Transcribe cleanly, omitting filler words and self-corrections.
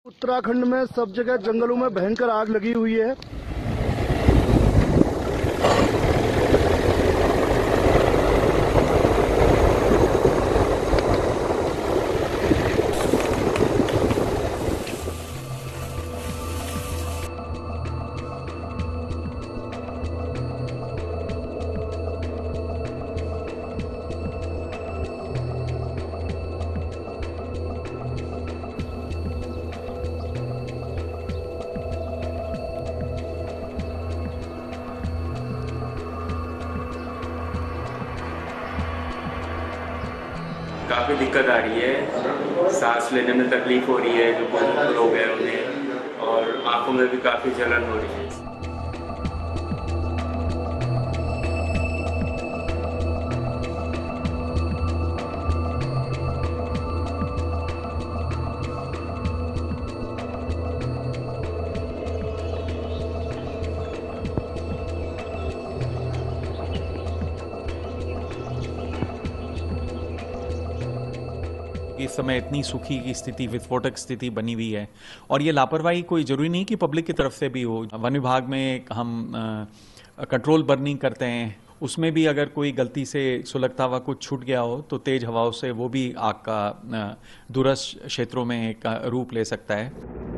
उत्तराखंड में सब जगह जंगलों में भयंकर आग लगी हुई है। काफ़ी दिक्कत आ रही है, सांस लेने में तकलीफ हो रही है, जो बुजुर्ग लोग हैं उन्हें, और आंखों में भी काफ़ी जलन हो रही है। इस समय इतनी सूखी की स्थिति, विस्फोटक स्थिति बनी हुई है, और ये लापरवाही कोई जरूरी नहीं कि पब्लिक की तरफ से भी हो। वन विभाग में हम कंट्रोल बर्निंग करते हैं, उसमें भी अगर कोई गलती से सुलगता हुआ कुछ छूट गया हो तो तेज हवाओं से वो भी आग का दूरस्थ क्षेत्रों में एक रूप ले सकता है।